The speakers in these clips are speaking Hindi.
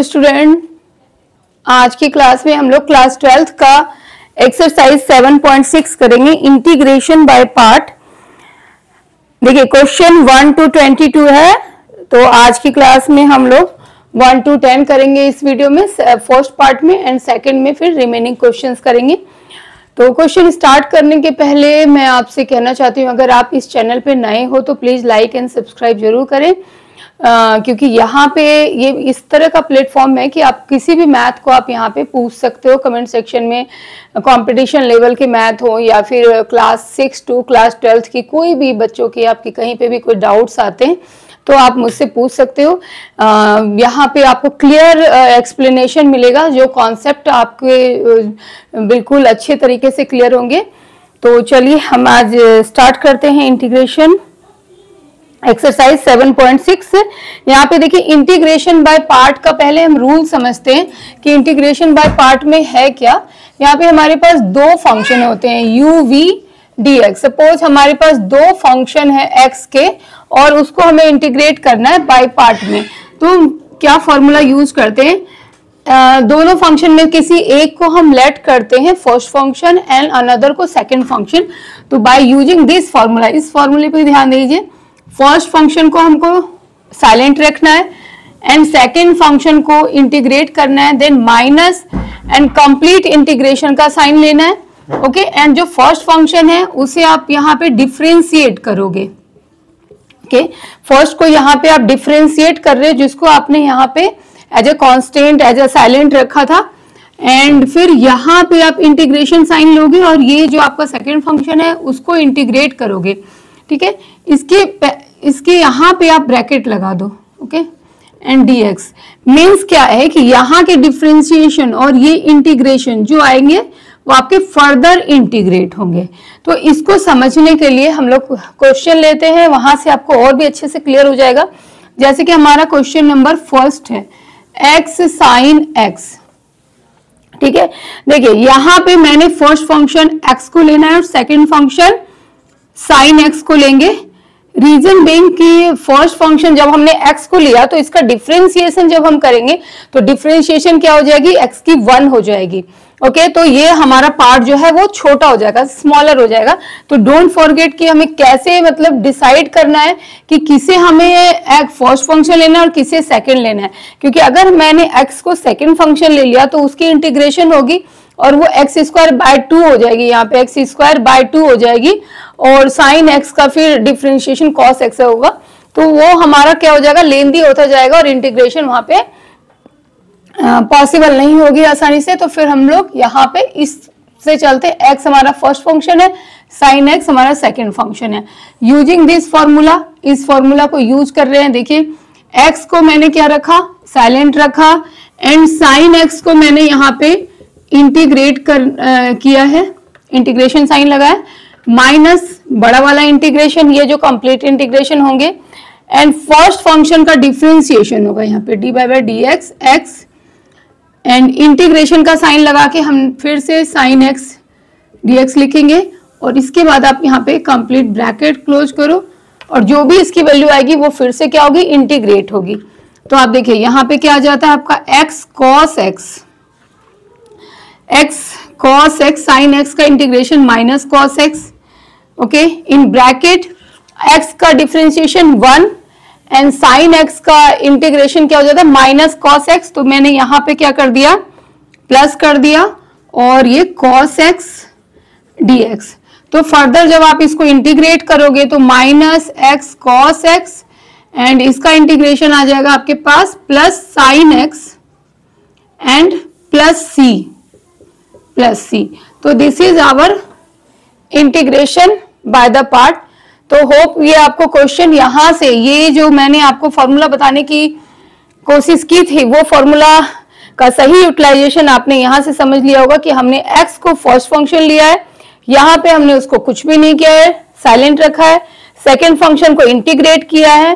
स्टूडेंट, आज की क्लास में हम लोग क्लास 12th का एक्सरसाइज 7.6 करेंगे, इंटीग्रेशन बाय पार्ट। देखिए क्वेश्चन 1 to 22 है, तो आज की क्लास में हम लोग 1 to 10 करेंगे इस वीडियो में, फर्स्ट पार्ट में, एंड सेकंड में फिर रिमेनिंग क्वेश्चंस करेंगे। तो क्वेश्चन स्टार्ट करने के पहले मैं आपसे कहना चाहती हूँ, अगर आप इस चैनल पे नए हो तो प्लीज लाइक एंड सब्सक्राइब जरूर करें, क्योंकि यहाँ पे ये इस तरह का प्लेटफॉर्म है कि आप किसी भी मैथ को आप यहाँ पे पूछ सकते हो कमेंट सेक्शन में। कंपटीशन लेवल के मैथ हो या फिर क्लास 6 to क्लास 12th की कोई भी बच्चों की आपकी कहीं पे भी कोई डाउट्स आते हैं तो आप मुझसे पूछ सकते हो। यहाँ पे आपको क्लियर एक्सप्लेनेशन मिलेगा, जो कॉन्सेप्ट आपके बिल्कुल अच्छे तरीके से क्लियर होंगे। तो चलिए हम आज स्टार्ट करते हैं इंटीग्रेशन एक्सरसाइज 7.6। यहाँ पे देखिए इंटीग्रेशन बाय पार्ट का पहले हम रूल समझते हैं कि इंटीग्रेशन बाय पार्ट में है क्या। यहाँ पे हमारे पास दो फंक्शन होते हैं u v dx। सपोज हमारे पास दो फंक्शन है x के और उसको हमें इंटीग्रेट करना है बाय पार्ट में, तो क्या फॉर्मूला यूज करते हैं, दोनों फंक्शन में किसी एक को हम लेट करते हैं फर्स्ट फंक्शन एंड अनदर को सेकंड फंक्शन। तो बाय यूजिंग दिस फॉर्मूला, इस फॉर्मूले पे ध्यान दीजिए, फर्स्ट फंक्शन को हमको साइलेंट रखना है एंड सेकंड फंक्शन को इंटीग्रेट करना है, then minus and complete integration का साइन लेना है। ओके, एंड जो फर्स्ट फंक्शन है उसे आप यहाँ पे डिफरेंशिएट करोगे। ओके, फर्स्ट को यहाँ पे आप डिफरेंशिएट कर रहे हो, जिसको आपने यहाँ पे as a constant as a silent रखा था, एंड फिर यहाँ पे आप इंटीग्रेशन साइन लोगे और ये जो आपका सेकंड फंक्शन है उसको इंटीग्रेट करोगे। ठीक है, इसके यहाँ पे आप ब्रैकेट लगा दो। ओके, एंड dx मीन्स क्या है कि यहाँ के डिफरेंशिएशन और ये इंटीग्रेशन जो आएंगे वो आपके फर्दर इंटीग्रेट होंगे। तो इसको समझने के लिए हम लोग क्वेश्चन लेते हैं, वहां से आपको और भी अच्छे से क्लियर हो जाएगा। जैसे कि हमारा क्वेश्चन नंबर फर्स्ट है x sin x। ठीक है, देखिए यहाँ पे मैंने फर्स्ट फंक्शन x को लेना है और सेकंड फंक्शन sin x को लेंगे। रीजन बीइंग कि फर्स्ट फंक्शन जब हमने x को लिया तो इसका डिफरेंशिएशन जब हम करेंगे तो डिफरेंशिएशन क्या हो जाएगी, x की 1 हो जाएगी। ओके, तो ये हमारा पार्ट जो है वो छोटा हो जाएगा, स्मॉलर हो जाएगा। तो डोंट फॉरगेट कि हमें कैसे मतलब डिसाइड करना है कि किसे हमें एक फर्स्ट फंक्शन लेना है और किसे सेकंड लेना है, क्योंकि अगर मैंने x को सेकंड फंक्शन ले लिया तो उसकी इंटीग्रेशन होगी और वो x²/2 हो जाएगी, यहाँ पे x²/2 हो जाएगी, और साइन x का फिर डिफरेंशिएशन cos x होगा, तो वो हमारा क्या हो जाएगा, लेंदी होता जाएगा और इंटीग्रेशन वहां पे पॉसिबल नहीं होगी आसानी से। तो फिर हम लोग यहाँ पे इससे चलते, x हमारा फर्स्ट फंक्शन है, साइन x हमारा सेकंड फंक्शन है। यूजिंग दिस फॉर्मूला, इस फॉर्मूला को यूज कर रहे हैं। देखिए x को मैंने क्या रखा, साइलेंट रखा, एंड साइन x को मैंने यहाँ पे इंटीग्रेट किया है, इंटीग्रेशन साइन लगाया, माइनस बड़ा वाला इंटीग्रेशन, ये जो कंप्लीट इंटीग्रेशन होंगे, एंड फर्स्ट फंक्शन का डिफरेंशिएशन होगा यहाँ पे dy/dx x, एंड इंटीग्रेशन का साइन लगा के हम फिर से sin x dx लिखेंगे, और इसके बाद आप यहाँ पे कंप्लीट ब्रैकेट क्लोज करो और जो भी इसकी वैल्यू आएगी वो फिर से क्या होगी, इंटीग्रेट होगी। तो आप देखिए यहाँ पे क्या आ जाता है आपका x cos x sin x का integration minus cos x। Okay, in bracket x का डिफरेंशिएशन 1 एंड sin x का इंटीग्रेशन क्या हो जाता है, माइनस cos x। तो मैंने यहाँ पे क्या कर दिया, प्लस कर दिया, और ये cos x dx। तो फर्दर जब आप इसको इंटीग्रेट करोगे तो minus x cos x, and इसका इंटीग्रेशन आ जाएगा आपके पास plus sin x and plus c। तो this is our integration by the part. तो होप ये आपको क्वेश्चन यहाँ से, ये जो मैंने आपको फॉर्मूला बताने की कोशिश की थी वो फॉर्मूला का सही यूटिलाइजेशन आपने यहाँ से समझ लिया होगा कि हमने x को फर्स्ट फंक्शन लिया है, यहाँ पे हमने उसको कुछ भी नहीं किया है, साइलेंट रखा है, सेकेंड फंक्शन को इंटीग्रेट किया है,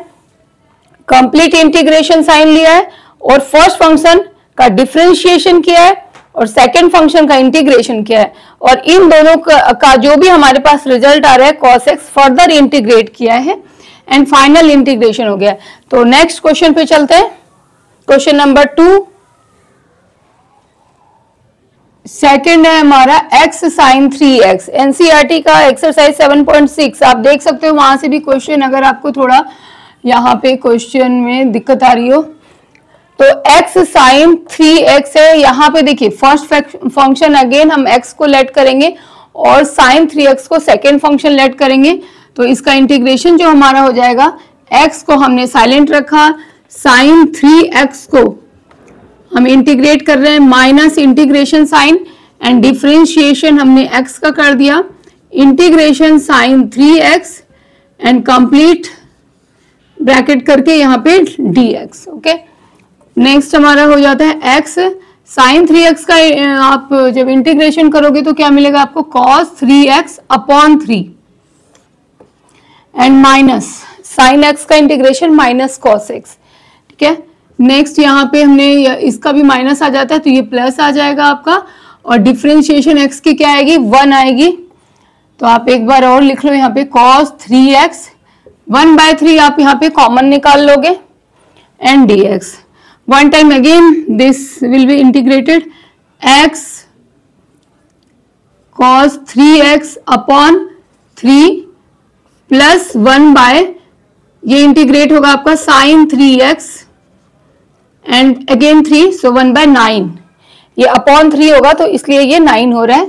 कंप्लीट इंटीग्रेशन साइन लिया है, और फर्स्ट फंक्शन का डिफरेंशिएशन किया है और सेकंड फंक्शन का इंटीग्रेशन किया है, और इन दोनों का जो भी हमारे पास रिजल्ट आ रहा है cos x फर्दर इंटीग्रेट किया है एंड फाइनल इंटीग्रेशन हो गया। तो नेक्स्ट क्वेश्चन पे चलते हैं, क्वेश्चन नंबर 2। सेकंड है हमारा x sin 3x, एनसीईआरटी का एक्सरसाइज 7.6। आप देख सकते हो वहां से भी क्वेश्चन, अगर आपको थोड़ा यहाँ पे क्वेश्चन में दिक्कत आ रही हो तो x sin 3x है। यहाँ पे देखिए फर्स्ट फंक्शन अगेन हम x को लेट करेंगे और sin 3x को सेकेंड फंक्शन लेट करेंगे, तो इसका इंटीग्रेशन जो हमारा हो जाएगा, x को हमने साइलेंट रखा, sin 3x को हम इंटीग्रेट कर रहे हैं minus integration sign, and differentiation हमने x का कर दिया, integration sin 3x and complete bracket करके यहाँ पे dx। ओके, नेक्स्ट हमारा हो जाता है x sin 3x का आप जब इंटीग्रेशन करोगे तो क्या मिलेगा आपको, cos 3x upon 3 and minus sin x का इंटीग्रेशन माइनस cos x। ठीक है, नेक्स्ट यहाँ पे हमने इसका भी माइनस आ जाता है तो ये प्लस आ जाएगा आपका, और डिफरेंशिएशन x की क्या आएगी, 1 आएगी। तो आप एक बार और लिख लो यहाँ पे cos 3x 1/3 आप यहाँ पे कॉमन निकाल लोगे and dx। One time again this will be integrated, x cos 3x upon 3 plus 1 ये इंटीग्रेट होगा आपका sin 3x एंड अगेन 3, सो 1/9, ये अपॉन 3 होगा तो इसलिए ये 9 हो रहा है,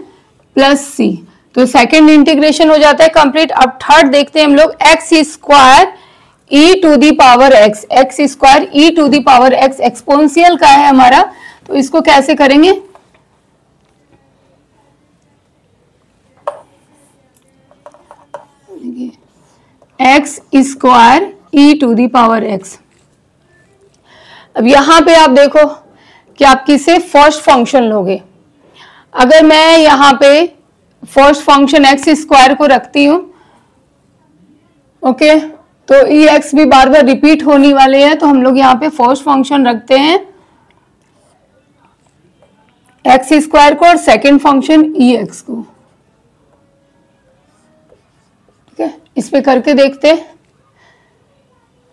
प्लस c। तो सेकंड इंटीग्रेशन हो जाता है कंप्लीट। अब थर्ड देखते हैं हम लोग, x square e to the power x, x square e to the power x exponential का है हमारा, तो इसको कैसे करेंगे, x square e to the power x। अब यहां पे आप देखो कि आप किसे फर्स्ट फंक्शन लोगे। अगर मैं यहां पे फर्स्ट फंक्शन x स्क्वायर को रखती हूं, ओके, तो ex भी बार बार रिपीट होने वाले हैं, तो हम लोग यहाँ पे फर्स्ट फंक्शन रखते हैं x स्क्वायर को और सेकेंड फंक्शन ex को। ठीक है, इस पे करके देखते हैं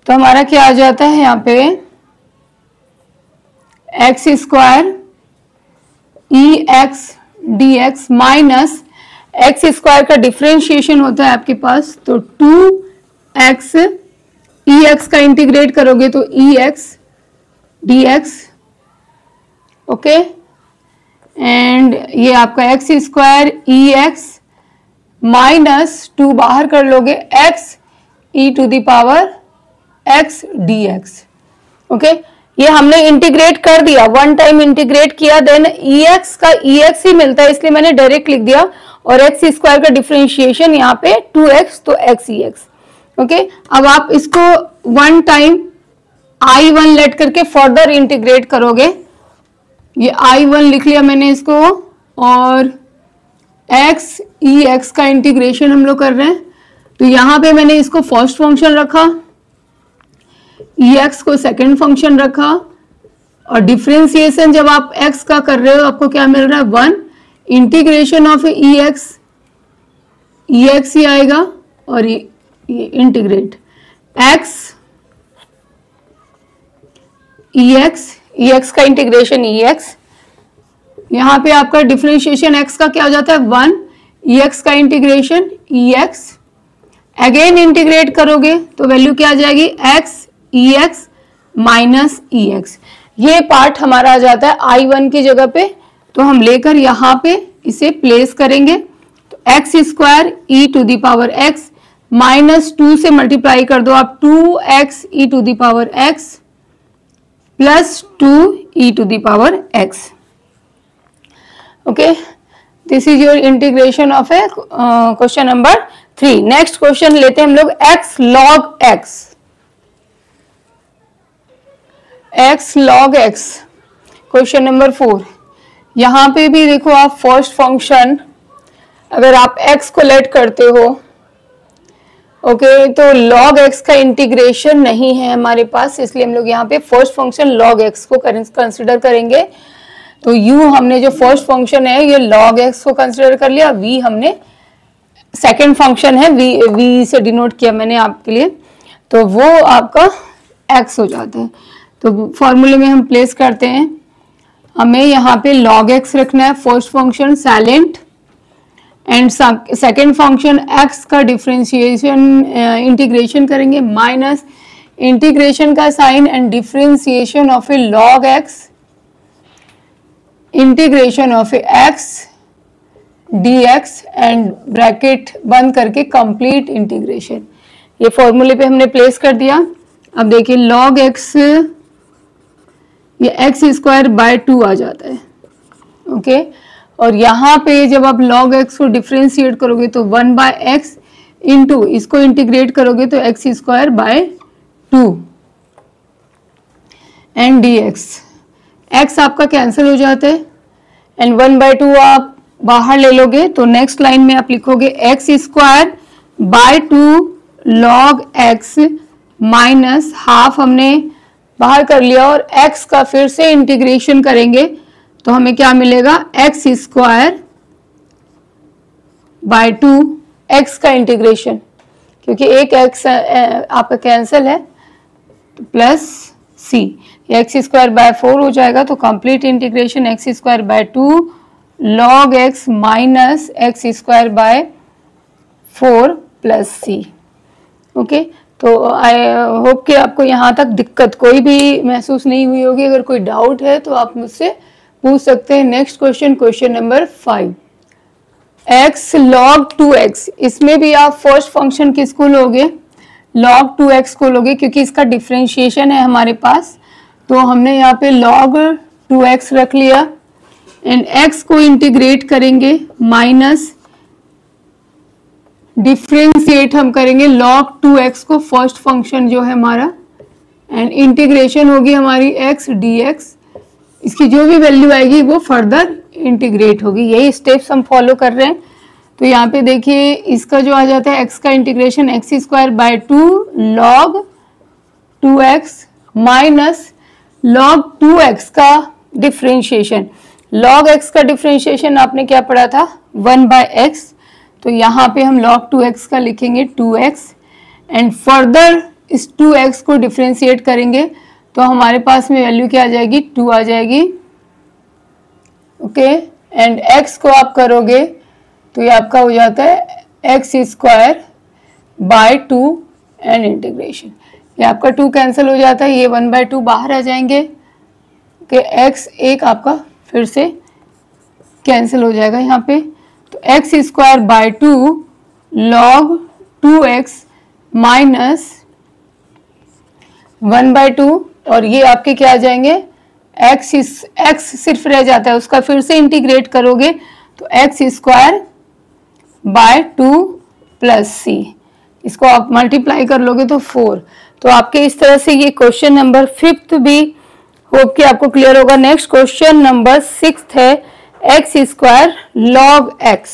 तो हमारा क्या आ जाता है यहाँ पे, x square ex dx minus x square का डिफरेंशिएशन होता है आपके पास, तो 2x ex का इंटीग्रेट करोगे तो ex dx। ओके, एंड ये आपका x स्क्वायर ex माइनस 2 बाहर कर लोगे x e to the power x dx। Okay, ये हमने इंटीग्रेट कर दिया, वन टाइम इंटीग्रेट किया, देन ex का ex ही मिलता है इसलिए मैंने डायरेक्ट लिख दिया, और x स्क्वायर का डिफरेंशिएशन यहाँ पे 2x, तो x ex। ओके, अब आप इसको वन टाइम I1 लेट करके फर्दर इंटीग्रेट करोगे, ये I1 लिख लिया मैंने इसको, और x ex का इंटीग्रेशन हम लोग कर रहे हैं, तो यहाँ पे मैंने इसको फर्स्ट फंक्शन रखा, ex को सेकंड फंक्शन रखा, और डिफरेंशिएशन जब आप x का कर रहे हो आपको क्या मिल रहा है, 1 इंटीग्रेशन ऑफ ex ही आएगा, और ये इंटीग्रेट x ex का इंटीग्रेशन ex, यहाँ पे आपका डिफरेंशिएशन x का क्या हो जाता है, 1 ex का इंटीग्रेशन ex, अगेन इंटीग्रेट करोगे तो वैल्यू क्या आ जाएगी, x ex माइनस ex। ये पार्ट हमारा आ जाता है I1 की जगह पे, तो हम लेकर यहाँ पे इसे प्लेस करेंगे, तो x square e to the power x minus 2 से मल्टीप्लाई कर दो आप, 2x e to the power x plus 2 e to the power x। Okay, this is your integration of a question number 3। Next question लेते हैं हम लोग, x log x, question number 4। यहाँ पे भी देखो आप फर्स्ट फंक्शन अगर आप x को लेट करते हो, ओके, तो log x का इंटीग्रेशन नहीं है हमारे पास, इसलिए हम लोग यहाँ पे फर्स्ट फंक्शन log x को कंसिडर करेंगे। तो u हमने जो फर्स्ट फंक्शन है ये log x को कंसिडर कर लिया, v हमने सेकंड फंक्शन है, v से डिनोट किया मैंने आपके लिए, तो वो आपका x हो जाता है। तो फॉर्मूले में हम प्लेस करते हैं, हमें यहाँ पे log x रखना है, first function silent, and second function x का डिफरेंशिएशन इंटीग्रेशन करेंगे, माइनस इंटीग्रेशन का sign and differentiation of a log x, integration of a x dx and bracket बंद करके कंप्लीट इंटीग्रेशन। ये फॉर्मूले पे हमने प्लेस कर दिया। अब देखिए log x, ये x स्क्वायर बाय 2 आ जाता है, ओके। और यहाँ पे जब आप log x को डिफ्रेंशिएट करोगे तो 1 बाय एक्स इंटू इसको इंटीग्रेट करोगे तो x square by 2 and dx, x आपका कैंसिल हो जाता है एंड 1 बाय 2 आप बाहर ले लोगे तो नेक्स्ट लाइन में आप लिखोगे x square by 2 log x minus half हमने बाहर कर लिया और x का फिर से इंटीग्रेशन करेंगे तो हमें क्या मिलेगा, x स्क्वायर बाय 2, x का इंटीग्रेशन क्योंकि एक x आपका कैंसिल है तो plus c, x square bye 4 हो जाएगा तो complete integration x square by 2 log x minus x square bye 4 plus c, okay. तो आई होप कि आपको यहाँ तक दिक्कत कोई भी महसूस नहीं हुई होगी। अगर कोई डाउट है तो आप मुझसे पूछ सकते हैं। Next question, question number 5, x log 2x, इसमें भी आप फर्स्ट फंक्शन किसको लोगे, log 2x को लोगे क्योंकि इसका डिफरेंशिएशन है हमारे पास, तो हमने यहाँ पे log 2x रख लिया एंड x को इंटीग्रेट करेंगे माइनस डिफरेंशिएट हम करेंगे log 2x को, फर्स्ट फंक्शन जो है हमारा, एंड इंटीग्रेशन होगी हमारी x dx, इसकी जो भी वैल्यू आएगी वो फर्दर इंटीग्रेट होगी। यही स्टेप्स हम फॉलो कर रहे हैं। तो यहाँ पे देखिए इसका जो आ जाता है x का integration x square by 2 log 2x minus log 2x का डिफरेंशिएशन, log x का डिफरेंशिएशन आपने क्या पढ़ा था, 1 बाय एक्स, तो यहाँ पे हम log 2x का लिखेंगे 2x एंड फर्दर इस 2x को डिफरेंशिएट करेंगे तो हमारे पास में वैल्यू क्या आ जाएगी, 2 आ जाएगी, ओके। एंड x को आप करोगे तो ये आपका हो जाता है x square by 2 and integration, ये आपका 2 कैंसिल हो जाता है, ये 1 बाय 2 बाहर आ जाएंगे, ओके। x एक आपका फिर से कैंसिल हो जाएगा यहाँ पे, तो x square by 2 log 2x minus 1 by 2 और ये आपके क्या आ जाएंगे, x सिर्फ रह जाता है, उसका फिर से इंटीग्रेट करोगे तो x square by 2 plus c, इसको आप मल्टीप्लाई कर लोगे तो 4। तो आपके इस तरह से ये क्वेश्चन नंबर 5 भी होप कि आपको क्लियर होगा। नेक्स्ट क्वेश्चन नंबर 6 है x square log x,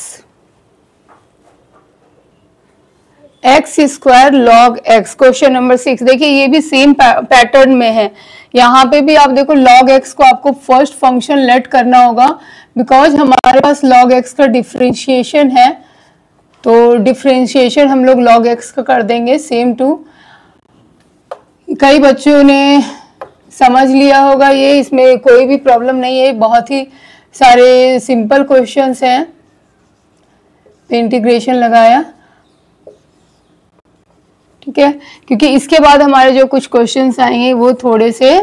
x square log x, question number 6। देखिए ये भी सेम पैटर्न में है, यहाँ पे भी आप देखो log x को आपको फर्स्ट फंक्शन लेट करना होगा बिकॉज हमारे पास log x का डिफरेंशिएशन है, तो डिफरेंशिएशन हम लोग log x का कर देंगे सेम टू। कई बच्चों ने समझ लिया होगा ये, इसमें कोई भी प्रॉब्लम नहीं है, बहुत ही सारे सिंपल क्वेश्चंस हैं। इंटीग्रेशन लगाया, ठीक है, क्योंकि इसके बाद हमारे जो कुछ क्वेश्चंस आएंगे वो थोड़े से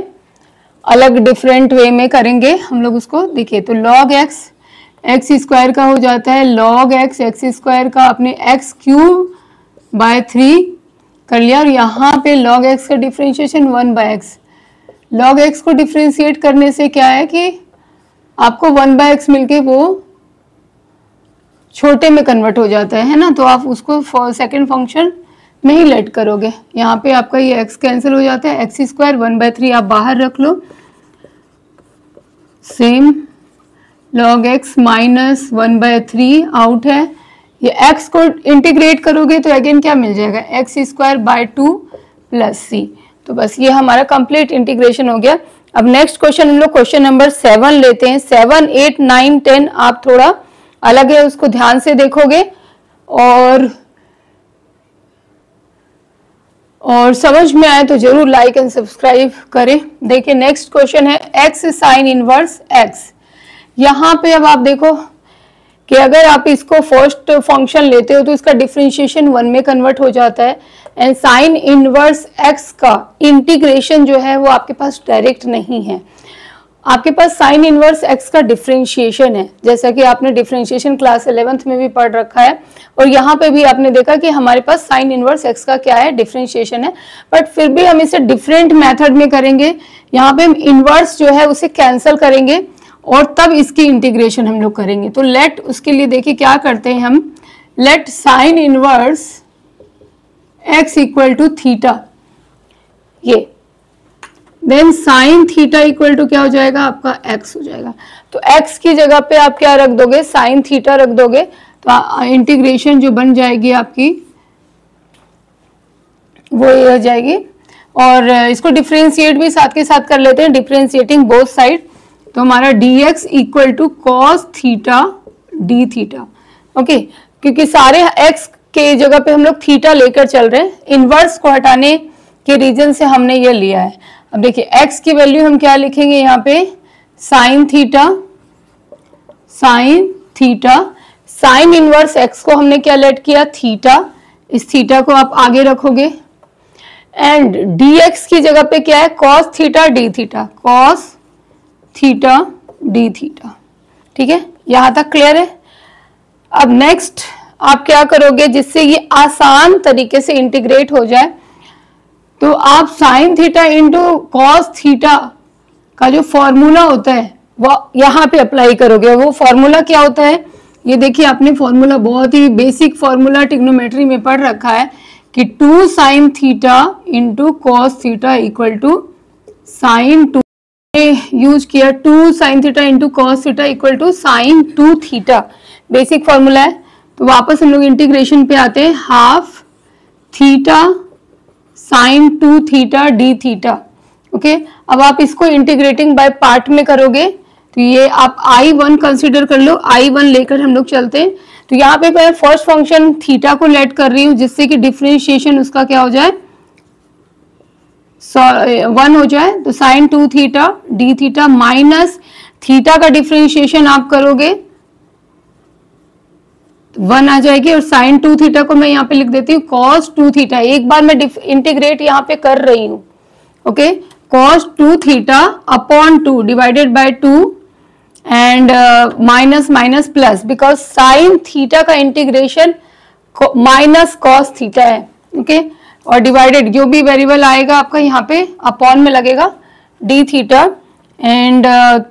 अलग डिफरेंट वे में करेंगे हम लोग उसको। देखिए तो log x स्क्वायर का हो जाता है log x स्क्वायर का अपने x क्यूब बाय 3 कर लिया और यहाँ पे log x का differentiation 1 by x. log x को डिफरेंशिएट करने से क्या है कि आपको 1 बाय एक्स मिलके वो छोटे में कन्वर्ट हो जाता है ना, तो आप उसको सेकंड फंक्शन में ही लेट करोगे। यहाँ पे आपका ये x कैंसिल हो जाता है, x स्क्वायर 1 बाय 3 आप बाहर रख लो, same log x minus 1 by 3 out है, ये x को इंटीग्रेट करोगे तो अगेन क्या मिल जाएगा, x square by 2 plus c। तो बस ये हमारा कंप्लीट इंटीग्रेशन हो गया। अब नेक्स्ट क्वेश्चन हम लोग क्वेश्चन नंबर 7 लेते हैं। 7, 8, 9, 10 आप थोड़ा अलग है, उसको ध्यान से देखोगे और और समझ में आए तो जरूर लाइक एंड सब्सक्राइब करें। देखिए नेक्स्ट क्वेश्चन है x साइन इनवर्स x। यहाँ पे अब आप देखो कि अगर आप इसको फर्स्ट फंक्शन लेते हो तो इसका डिफरेंशिएशन 1 में कन्वर्ट हो जाता है, एंड साइन इनवर्स x का इंटीग्रेशन जो है वो आपके पास डायरेक्ट नहीं है, आपके पास साइन इनवर्स x का डिफरेंशिएशन है, जैसा कि आपने डिफरेंशिएशन क्लास 11th में भी पढ़ रखा है, और यहाँ पे भी आपने देखा कि हमारे पास साइन इनवर्स x का क्या है, डिफरेंशिएशन है। बट फिर भी हम इसे डिफरेंट मेथड में करेंगे। यहाँ पे हम इनवर्स जो है उसे कैंसिल करेंगे और तब इसकी इंटीग्रेशन हम लोग करेंगे। तो लेट, उसके लिए देखिए क्या करते हैं हम, let sine inverse x equal to theta, ये then sine theta equal to क्या हो जाएगा आपका x हो जाएगा। तो x की जगह पे आप क्या रख दोगे, साइन थीटा रख दोगे, तो इंटीग्रेशन जो बन जाएगी आपकी वो ये हो जाएगी। और इसको डिफरेंशिएट भी साथ के साथ कर लेते हैं, डिफरेंशिएटिंग बोथ साइड, तो हमारा dx equal to cos theta d theta. Okay, क्योंकि सारे x के जगह पे हम लोग थीटा लेकर चल रहे हैं, इनवर्स को हटाने के रीजन से हमने ये लिया है। अब देखिए x की वैल्यू हम क्या लिखेंगे यहाँ पे, sine theta, sine theta, sign inverse x को हमने क्या लेट किया, थीटा, इस थीटा को आप आगे रखोगे, एंड dx की जगह पे क्या है, cos theta d theta, cos theta d theta. ठीक है, यहां तक क्लियर है। अब नेक्स्ट आप क्या करोगे, जिससे ये आसान तरीके से इंटीग्रेट हो जाए, तो आप sign theta into cos theta का जो फॉर्मूला होता है वो यहाँ पे अप्लाई करोगे। वो फॉर्मूला क्या होता है, ये देखिए आपने फॉर्मूला बहुत ही बेसिक फॉर्मूला ट्रिग्नोमेट्री में पढ़ रखा है कि 2 sine theta into cos theta equal to sine 2, use किया 2 sine theta into cos theta equal to sine 2 theta, basic formula है। तो वापस हम लोग इंटीग्रेशन पे आते हैं, half theta sine 2 theta d theta. Okay, अब आप इसको इंटीग्रेटिंग बाय पार्ट में करोगे, तो ये आप I1 कंसीडर कर लो, I1 लेकर हम लोग चलते हैं। तो यहाँ पे मैं फर्स्ट फंक्शन थीटा को लेट कर रही हूँ, जिससे कि डिफरेंशिएशन उसका क्या हो जाए, 1 हो जाए। तो sine 2 theta d theta minus theta का डिफरेंशिएशन आप करोगे 1 आ जाएगी, और साइन 2 थीटा को मैं यहाँ पे लिख देती हूँ कॉस 2 थीटा। एक बार मैं इंटीग्रेट यहाँ पे कर रही हूँ। Okay, cos 2 theta upon 2 divided by 2 and minus minus plus, because sine theta का इंटीग्रेशन माइनस कॉस थीटा है। ओके, और डिवाइडेड जो भी वेरिएबल आएगा आपका यहाँ पे अपॉन में लगेगा डी थीटा, एंड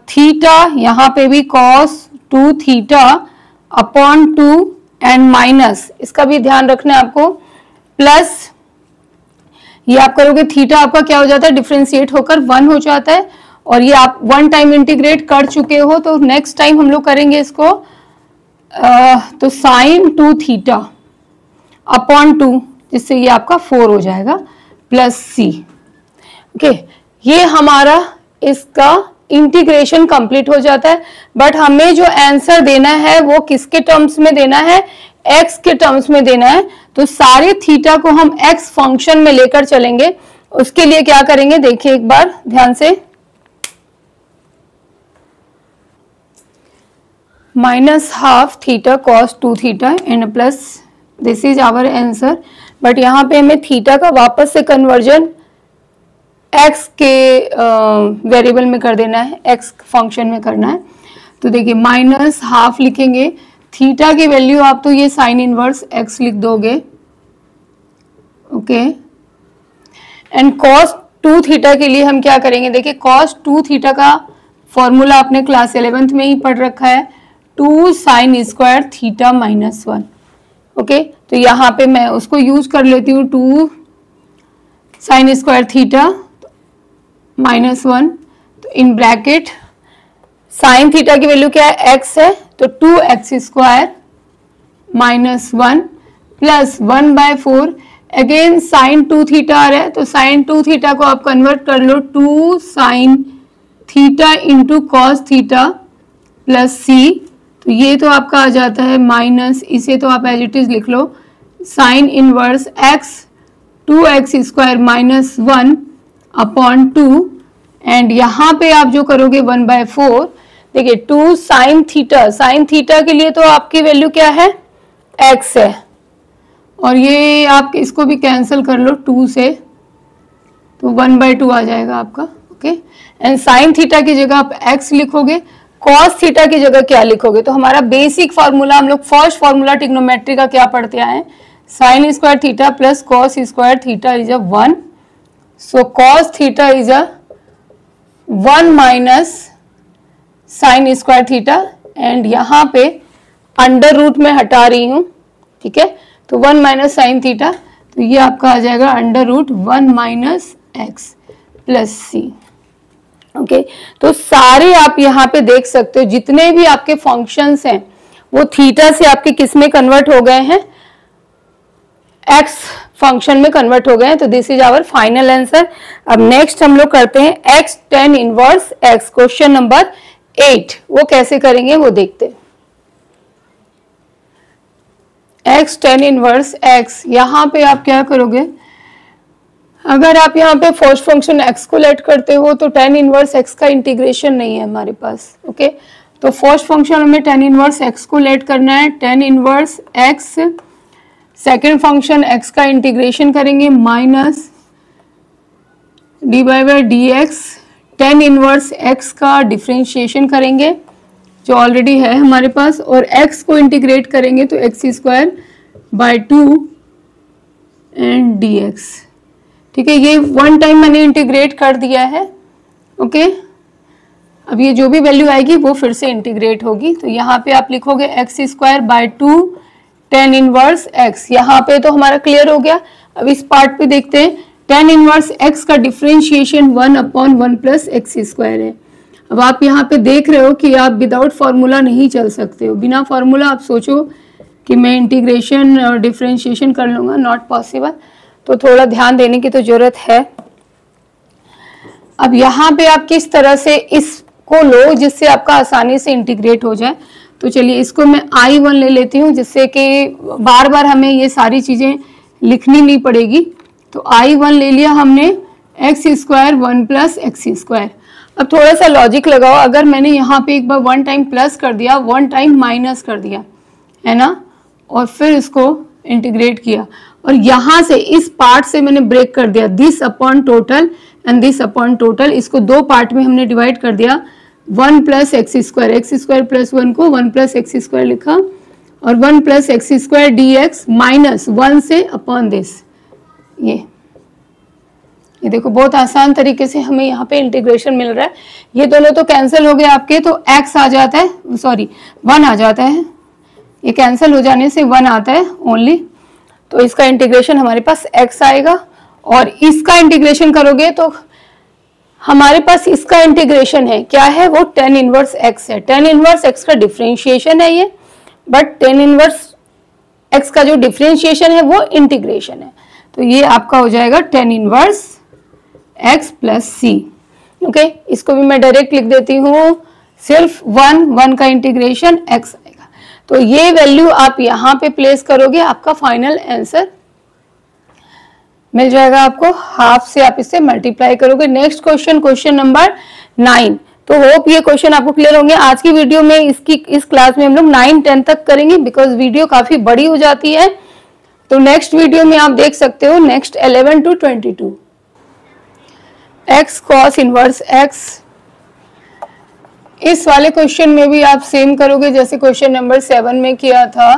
थीटा यहाँ पे भी cos 2 theta upon 2 and minus, इसका भी ध्यान रखना है आपको, प्लस ये आप करोगे थीटा आपका क्या हो जाता है, डिफरेंशिएट होकर 1 हो जाता है, और ये आप 1 टाइम इंटीग्रेट कर चुके हो, तो नेक्स्ट टाइम हम लोग करेंगे इसको तो साइन 2 थीटा अपॉन 2, जिससे ये आपका 4 हो जाएगा प्लस सी। ओके, ये हमारा इसका इंटीग्रेशन कंप्लीट हो जाता है। बट हमें जो आंसर देना है वो किसके टर्म्स में देना है, x के टर्म्स में देना है। तो सारे थीटा को हम x फंक्शन में लेकर चलेंगे। उसके लिए क्या करेंगे, देखिए एक बार ध्यान से, minus half theta cos 2 theta and plus, this is our answer. But यहाँ पे हमें थीटा का वापस से कन्वर्जन x के वेरिएबल में कर देना है, x फंक्शन में करना है। तो देखिए माइनस हाफ लिखेंगे, थीटा की वैल्यू आप तो ये साइन इनवर्स x लिख दोगे। ओके, एंड कॉस 2 थीटा के लिए हम क्या करेंगे, देखिए कॉस 2 थीटा का फॉर्मूला आपने क्लास 11th में ही पढ़ रखा है, 2 sine square theta minus 1। Okay, तो यहाँ पे मैं उसको यूज कर लेती हूँ, 2 साइन स्क्वायर थीटा माइनस 1, तो इन ब्रैकेट साइन थीटा की वैल्यू क्या है, x है, तो 2x square minus 1 plus 1/4, again sine 2 theta आ रहा है, तो साइन 2 थीटा को आप कन्वर्ट कर लो 2 sine theta into cos theta plus सी, तो ये तो आपका आ जाता है माइनस, इसे तो आप एज इट इज लिख लो, sine inverse x 2x² minus 1/2 and यहाँ पे आप जो करोगे 1/4। देखिए 2 साइन थीटा, साइन थीटा के लिए तो आपकी वैल्यू क्या है, x है, और ये आप इसको भी कैंसिल कर लो 2 से, तो 1/2 आ जाएगा आपका। ओके, एंड साइन थीटा की जगह आप x लिखोगे, कॉस थीटा की जगह क्या लिखोगे। तो हमारा बेसिक फार्मूला, हम लोग फर्स्ट फार्मूला ट्रिग्नोमेट्री का क्या पढ़ते आए, sine square theta plus cos square theta is a 1। So cos theta is a 1 minus sine square theta, and यहाँ पे अंडर रूट में हटा रही हूँ, ठीक है, तो 1 माइनस साइन थीटा, तो ये आपका आ जाएगा under root 1 minus x plus C. Okay, तो सारे आप यहाँ पे देख सकते हो जितने भी आपके फंक्शंस हैं वो थीटा से आपके किस में कन्वर्ट हो गए हैं, एक्स फंक्शन में कन्वर्ट हो गए हैं। तो this is our final answer. अब नेक्स्ट हम लोग करते हैं x tan inverse x, question number 8। वो कैसे करेंगे वो देखते हैं। x tan इनवर्स x, यहाँ पे आप क्या करोगे, अगर आप यहाँ पे फर्स्ट फंक्शन x को लेट करते हो तो tan इनवर्स x का इंटीग्रेशन नहीं है हमारे पास। ओके, तो फर्स्ट फंक्शन हमें tan इनवर्स x को लेट करना है, tan inverse x, second function x का इंटीग्रेशन करेंगे minus dy by dx, tan inverse x का डिफ्रेंशिएशन करेंगे जो ऑलरेडी है हमारे पास, और x को इंटीग्रेट करेंगे तो x² बाई 2 एंड dx। ठीक है, ये वन टाइम मैंने इंटीग्रेट कर दिया है। ओके, अब ये जो भी वैल्यू आएगी वो फिर से इंटीग्रेट होगी, तो यहाँ पे आप लिखोगे x² by 2 tan inverse x। यहाँ पे तो हमारा क्लियर हो गया। अब इस पार्ट पे देखते हैं, tan इनवर्स x का डिफरेंशिएशन 1/1 प्लस x² है। अब आप यहाँ पे देख रहे हो कि आप विदाउट फार्मूला नहीं चल सकते हो, बिना फार्मूला आप सोचो कि मैं इंटीग्रेशन और डिफरेंशिएशन कर लूँगा, नॉट पॉसिबल, तो थोड़ा ध्यान देने की तो जरूरत है। अब यहाँ पे आप किस तरह से इसको लो जिससे आपका आसानी से इंटीग्रेट हो जाए, तो चलिए इसको मैं I1 ले लेती हूँ जिससे कि बार बार हमें ये सारी चीज़ें लिखनी नहीं पड़ेगी। तो I1 ले लिया हमने, x² 1 प्लस x²। अब थोड़ा सा लॉजिक लगाओ, अगर मैंने यहाँ पे एक बार 1 टाइम प्लस कर दिया, 1 टाइम माइनस कर दिया है ना, और फिर इसको इंटीग्रेट किया, और यहाँ से इस पार्ट से मैंने ब्रेक कर दिया, this upon total and this upon total, इसको दो पार्ट में हमने डिवाइड कर दिया, 1 प्लस x² प्लस 1 को 1 प्लस x² लिखा, और 1 प्लस x² dx माइनस 1 से अपॉन दिस। ये देखो बहुत आसान तरीके से हमें यहाँ पे इंटीग्रेशन मिल रहा है। ये दोनों तो कैंसिल हो गए आपके, तो x आ जाता है, सॉरी 1 आ जाता है, ये कैंसिल हो जाने से 1 आता है ओनली, तो इसका इंटीग्रेशन हमारे पास x आएगा, और इसका इंटीग्रेशन करोगे तो हमारे पास इसका इंटीग्रेशन है, क्या है वो, tan इनवर्स x है। tan इनवर्स x का डिफरेंशिएशन है ये, बट tan इनवर्स x का जो डिफरेंशिएशन है वो इंटीग्रेशन है, तो ये आपका हो जाएगा tan inverse x plus C. Okay, इसको भी मैं डायरेक्ट लिख देती हूँ, सिर्फ 1 का इंटीग्रेशन x आएगा, तो ये वैल्यू आप यहाँ पे प्लेस करोगे, आपका फाइनल आंसर मिल जाएगा आपको। हाफ से आप इससे मल्टीप्लाई करोगे। Next question, question number 9। तो होप ये क्वेश्चन आपको क्लियर होंगे। आज की वीडियो में इस क्लास में हम लोग 9 10 तक करेंगे, बिकॉज वीडियो काफी बड़ी हो जाती है, तो नेक्स्ट वीडियो में आप देख सकते हो next 11 to 22। x cos inverse x, इस वाले क्वेश्चन में भी आप सेम करोगे जैसे क्वेश्चन नंबर 7 में किया था।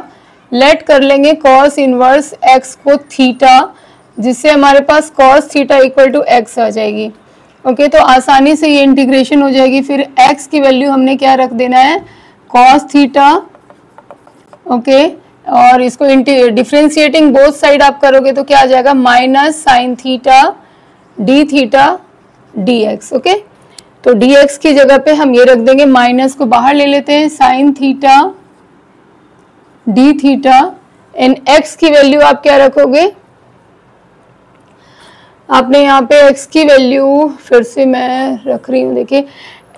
लेट कर लेंगे cos इनवर्स x को थीटा, जिससे हमारे पास cos theta equal to x आ जाएगी। ओके, तो आसानी से ये इंटीग्रेशन हो जाएगी। फिर x की वैल्यू हमने क्या रख देना है, cos थीटा। ओके, और इसको डिफ्रेंशिएटिंग बोथ साइड आप करोगे तो क्या आ जाएगा, minus sine theta d theta dx। Okay, तो dx की जगह पे हम ये रख देंगे, माइनस को बाहर ले लेते हैं, sine theta d theta, and x की वैल्यू आप क्या रखोगे, आपने यहाँ पे x की वैल्यू फिर से मैं रख रही हूँ, देखिए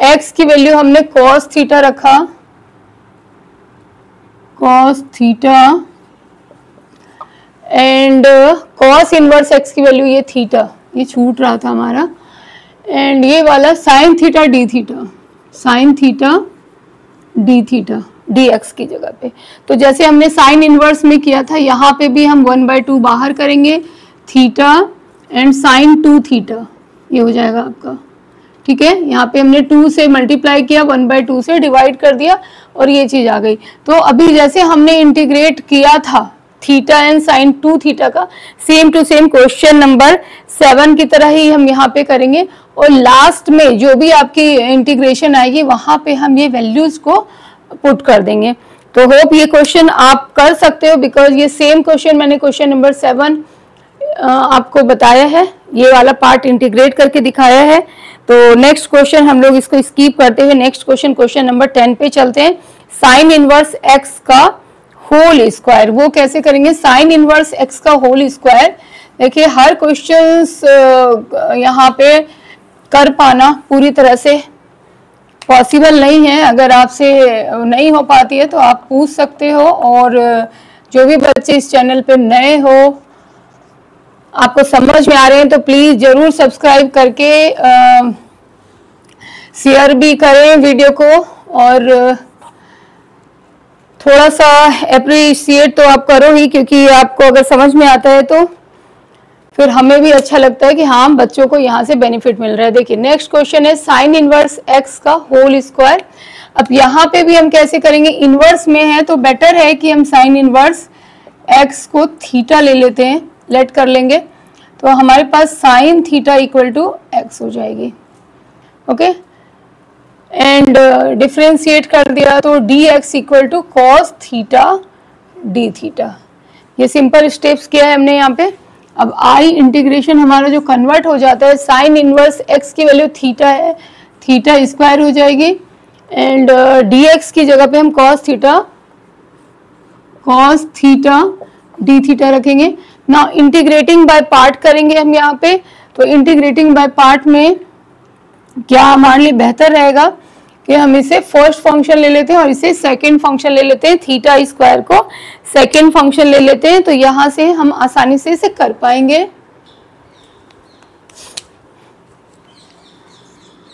x की वैल्यू हमने cos थीटा रखा, cos theta, and cos inverse x की वैल्यू ये थीटा, ये छूट रहा था हमारा, एंड ये वाला sine theta d theta, sine theta d theta D x की जगह पे। तो जैसे हमने साइन इनवर्स में किया था, यहाँ पे भी हम 1/2 बाहर करेंगे, थीटा एंड साइन 2 थीटा, ये हो जाएगा आपका। ठीक है, यहाँ पे हमने 2 से मल्टीप्लाई किया, 1/2 से डिवाइड कर दिया और ये चीज आ गई। तो अभी जैसे हमने इंटीग्रेट किया था थीटा एंड साइन 2 थीटा का, same to same question number 7 की तरह ही हम यहाँ पे करेंगे, और लास्ट में जो भी आपकी इंटीग्रेशन आएगी वहां पे हम ये वैल्यूज को पुट कर देंगे। तो होप ये क्वेश्चन आप कर सकते हो, बिकॉज ये सेम क्वेश्चन मैंने क्वेश्चन नंबर 7 आपको बताया है, ये वाला पार्ट इंटीग्रेट करके दिखाया है। तो नेक्स्ट क्वेश्चन हम लोग इसको स्किप करते हुए नेक्स्ट क्वेश्चन, क्वेश्चन नंबर 10 पे चलते हैं। साइन इनवर्स एक्स का होल स्क्वायर, वो कैसे करेंगे? साइन इनवर्स एक्स का होल स्क्वायर, देखिए हर क्वेश्चन यहाँ पे कर पाना पूरी तरह से पॉसिबल नहीं है। अगर आपसे नहीं हो पाती है तो आप पूछ सकते हो, और जो भी बच्चे इस चैनल पे नए हो, आपको समझ में आ रहे हैं तो प्लीज जरूर सब्सक्राइब करके शेयर भी करें वीडियो को, और थोड़ा सा अप्रिशिएट तो आप करो ही, क्योंकि आपको अगर समझ में आता है तो फिर हमें भी अच्छा लगता है कि हाँ बच्चों को यहाँ से बेनिफिट मिल रहा है। देखिए नेक्स्ट क्वेश्चन है साइन इनवर्स एक्स का होल स्क्वायर। अब यहाँ पे भी हम कैसे करेंगे? इनवर्स में है तो बेटर है कि हम साइन इनवर्स एक्स को थीटा ले लेते हैं, लेट कर लेंगे, तो हमारे पास sine theta equal to x हो जाएगी। ओके, एंड डिफ्रेंशिएट कर दिया तो d x equal to cos theta d theta. ये सिंपल स्टेप्स किया है हमने यहाँ पे। अब आई इंटीग्रेशन हमारा जो कन्वर्ट हो जाता है, साइन इनवर्स एक्स की वैल्यू थीटा है, थीटा स्क्वायर हो जाएगी, एंड डी एक्स की जगह पे हम कॉस थीटा डी थीटा रखेंगे। ना इंटीग्रेटिंग बाय पार्ट करेंगे हम यहाँ पे, तो इंटीग्रेटिंग बाय पार्ट में क्या हमारे लिए बेहतर रहेगा कि हम इसे फर्स्ट फंक्शन ले लेते हैं और इसे सेकंड फंक्शन ले लेते हैं, थीटा स्क्वायर को सेकंड फंक्शन ले लेते हैं, तो यहां से हम आसानी से इसे कर पाएंगे।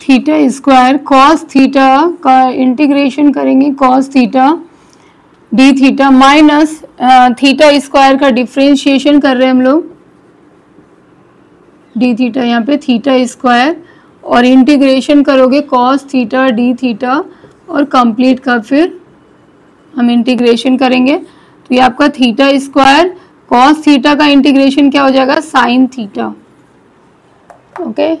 थीटा स्क्वायर कॉस थीटा का इंटीग्रेशन करेंगे, cos theta d theta minus theta square का डिफरेंशिएशन कर रहे हैं हम लोग, डी थीटा यहाँ पे थीटा स्क्वायर, और इंटीग्रेशन करोगे कॉस थीटा डी थीटा, और कंप्लीट का फिर हम इंटीग्रेशन करेंगे, तो ये आपका थीटा स्क्वायर कॉस थीटा का इंटीग्रेशन क्या हो जाएगा? Sine theta. Okay,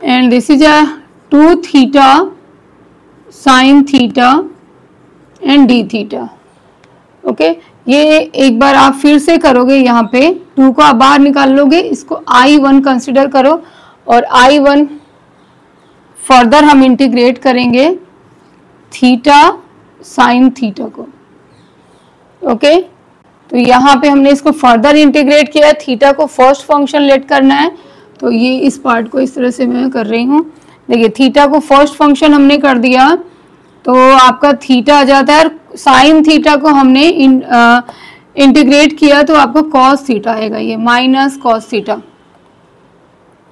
and this is a 2 theta sine theta and D theta. Okay, ये एक बार आप फिर से करोगे, यहाँ पे 2 को आप बाहर निकाल लोगे, इसको I1 कंसिडर करो, और I1 फर्दर हम इंटीग्रेट करेंगे थीटा साइन थीटा को। ओके, तो यहाँ पे हमने इसको फर्दर इंटीग्रेट किया, थीटा को फर्स्ट फंक्शन लेट करना है, तो ये इस पार्ट को इस तरह से मैं कर रही हूँ। देखिए थीटा को फर्स्ट फंक्शन हमने कर दिया तो आपका थीटा आ जाता है, साइन थीटा को हमने इंटीग्रेट किया तो आपको कॉस थीटा आएगा, ये minus cos theta.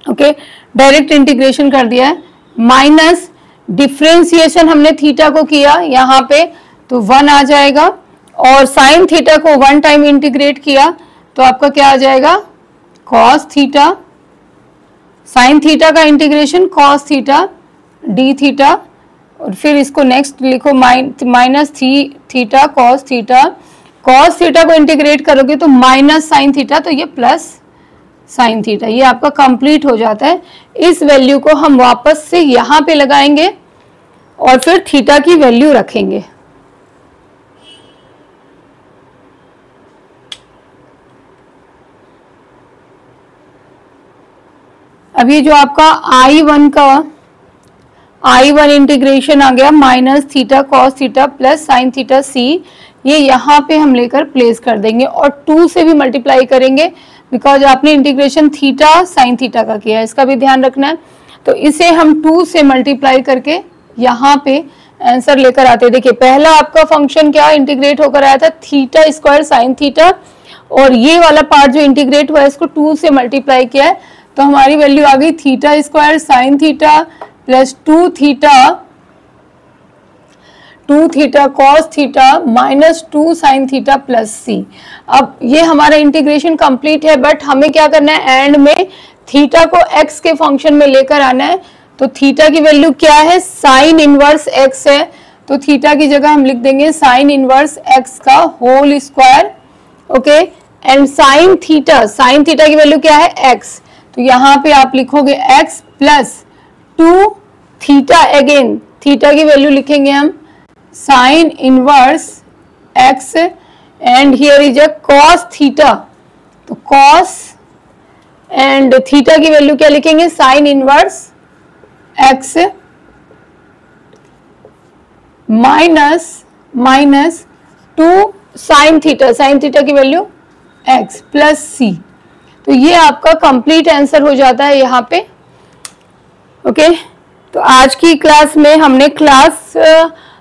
Okay, direct integration कर दिया है, माइनस डिफरेंशिएशन हमने थीटा को किया यहाँ पे तो 1 आ जाएगा, और साइन थीटा को 1 टाइम इंटीग्रेट किया तो आपका क्या आ जाएगा? कॉस थीटा, साइन थीटा का integration cos theta d theta, और फिर इसको नेक्स्ट लिखो minus theta cos theta, cos theta को इंटीग्रेट करोगे तो माइनस साइन थीटा, तो ये प्लस साइन थीटा, ये आपका कंप्लीट हो जाता है। इस वैल्यू को हम वापस से यहाँ पे लगाएंगे और फिर थीटा की वैल्यू रखेंगे। अभी जो आपका I1 इंटीग्रेशन आ गया minus theta cos theta plus sine theta C, ये यहाँ पे हम लेकर प्लेस कर देंगे और 2 से भी मल्टीप्लाई करेंगे बिकॉज आपने इंटीग्रेशन थीटा साइन थीटा का किया है, इसका भी ध्यान रखना है। तो इसे हम 2 से मल्टीप्लाई करके यहाँ पे आंसर लेकर आते हैं। देखिए पहला आपका फंक्शन क्या इंटीग्रेट होकर आया था, थीटा स्क्वायर साइन थीटा, और ये वाला पार्ट जो इंटीग्रेट हुआ है इसको 2 से मल्टीप्लाई किया है, तो हमारी वैल्यू आ गई theta square sine theta plus 2 theta cos theta minus 2 sine theta plus C. अब ये हमारा इंटीग्रेशन कंप्लीट है, बट हमें क्या करना है, एंड में थीटा को एक्स के फंक्शन में लेकर आना है। तो थीटा की वैल्यू क्या है, साइन इनवर्स एक्स है, तो थीटा की जगह हम लिख देंगे साइन इनवर्स एक्स का whole square. Okay, and sine theta की वैल्यू क्या है, एक्स, तो यहाँ पे आप लिखोगे x plus 2 theta, again theta की वैल्यू लिखेंगे हम sine inverse x, and here is a cos theta, तो कॉस एंड थीटा की वैल्यू क्या लिखेंगे, sine inverse x minus 2 sine theta की वैल्यू एक्स प्लस सी। तो ये आपका कंप्लीट आंसर हो जाता है यहाँ पे। ओके, तो आज की क्लास में हमने क्लास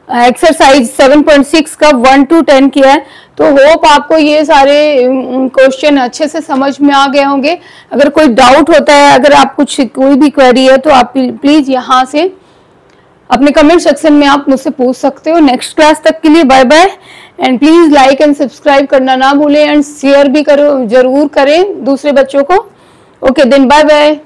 एक्सरसाइज 7.6 का 1 to 10 किया है, तो होप आपको ये सारे क्वेश्चन अच्छे से समझ में आ गए होंगे। अगर कोई डाउट होता है, अगर आप कोई भी क्वेरी है, तो आप प्लीज यहाँ से अपने कमेंट सेक्शन में आप मुझसे पूछ सकते हो। नेक्स्ट क्लास तक के लिए bye bye, and please like and subscribe करना ना भूलें, एंड शेयर भी करो, जरूर करें दूसरे बच्चों को। Okay then, bye bye.